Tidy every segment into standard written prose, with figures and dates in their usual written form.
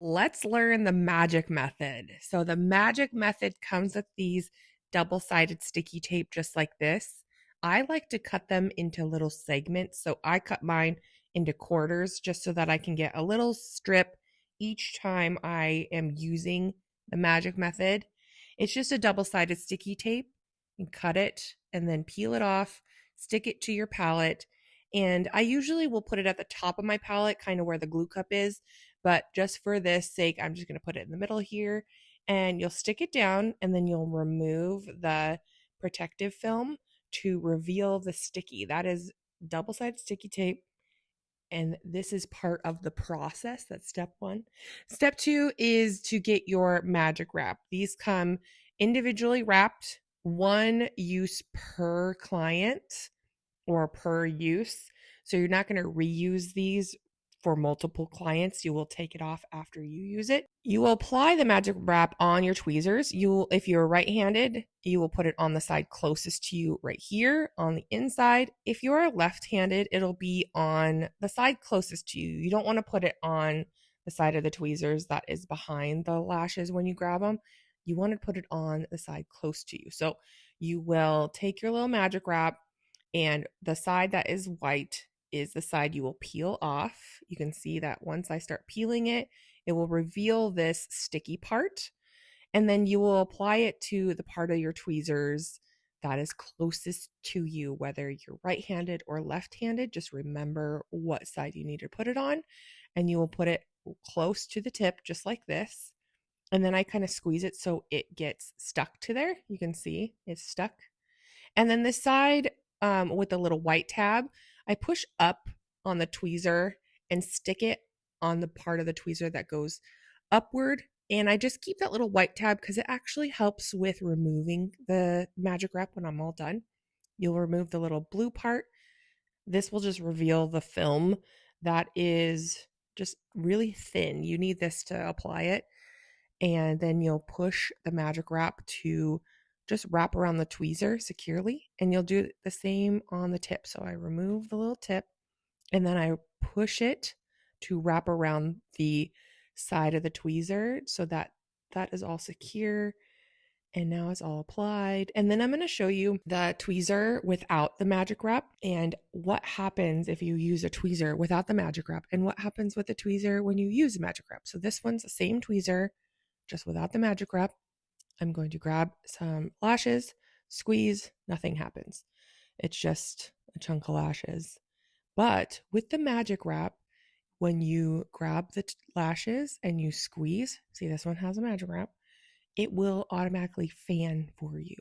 Let's learn the magic method. So the magic method comes with these double-sided sticky tape just like this. I like to cut them into little segments. So I cut mine into quarters just so that I can get a little strip each time I am using the magic method. It's just a double-sided sticky tape. And cut it and then peel it off, stick it to your palette. And I usually will put it at the top of my palette, kind of where the glue cup is, but just for this sake, I'm just going to put it in the middle here, and you'll stick it down and then you'll remove the protective film to reveal the sticky. That is double-sided sticky tape. And this is part of the process. That's step one. Step two is to get your magic wrap. These come individually wrapped, one use per client or per use. So you're not going to reuse these for multiple clients. You will take it off after you use it. You will apply the magic wrap on your tweezers. If you're right-handed, you will put it on the side closest to you right here on the inside. If you're left-handed, it'll be on the side closest to you. You don't want to put it on the side of the tweezers that is behind the lashes when you grab them. You want to put it on the side close to you. So you will take your little magic wrap, and the side that is white is the side you will peel off. You can see that once I start peeling it, it will reveal this sticky part. And then you will apply it to the part of your tweezers that is closest to you, whether you're right-handed or left-handed. Just remember what side you need to put it on. And you will put it close to the tip, just like this. And then I kind of squeeze it so it gets stuck to there. You can see it's stuck. And then this side with the little white tab, I push up on the tweezer and stick it on the part of the tweezer that goes upward. And I just keep that little white tab because it actually helps with removing the magic wrap when I'm all done. You'll remove the little blue part. This will just reveal the film that is just really thin. You need this to apply it. And then you'll push the magic wrap to just wrap around the tweezer securely, and you'll do the same on the tip. So I remove the little tip and then I push it to wrap around the side of the tweezer so that that is all secure. And now it's all applied. And then I'm going to show you the tweezer without the magic wrap and what happens if you use a tweezer without the magic wrap and what happens with the tweezer when you use the magic wrap. So this one's the same tweezer, just without the magic wrap. I'm going to grab some lashes, squeeze, nothing happens. It's just a chunk of lashes. But with the magic wrap, when you grab the lashes and you squeeze, see this one has a magic wrap, it will automatically fan for you.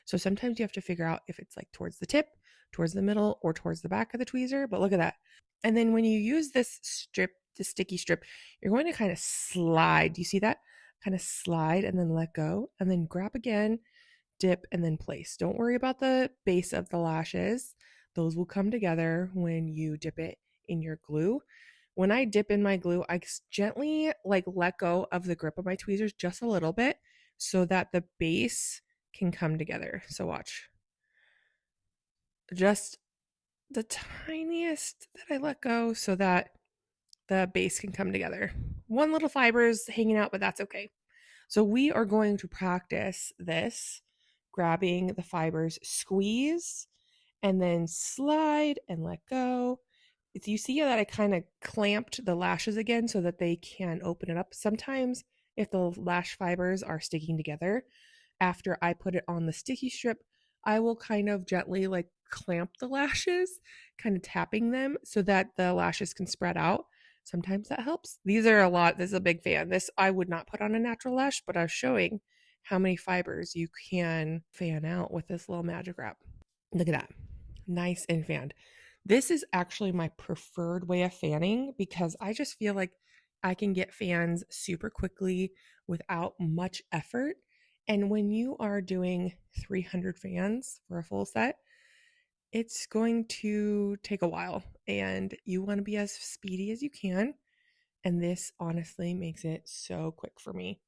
So sometimes you have to figure out if it's like towards the tip, towards the middle, or towards the back of the tweezer. But look at that. And then when you use this strip, the sticky strip, you're going to kind of slide. Do you see that? Kind of slide and then let go and then grab again, dip, and then place. Don't worry about the base of the lashes. Those will come together when you dip it in your glue. When I dip in my glue, I gently let go of the grip of my tweezers just a little bit so that the base can come together. So watch. Just the tiniest that I let go so that the base can come together. One little fiber is hanging out, but that's okay. So we are going to practice this, grabbing the fibers, squeeze, and then slide and let go. If you see that I kind of clamped the lashes again so that they can open it up. Sometimes if the lash fibers are sticking together, after I put it on the sticky strip, I will kind of gently clamp the lashes, kind of tapping them so that the lashes can spread out. Sometimes that helps. These are a lot. This is a big fan. This I would not put on a natural lash, but I was showing how many fibers you can fan out with this little magic wrap. Look at that. Nice and fanned. This is actually my preferred way of fanning because I just feel like I can get fans super quickly without much effort. And when you are doing 300 fans for a full set, it's going to take a while and you want to be as speedy as you can. And this honestly makes it so quick for me.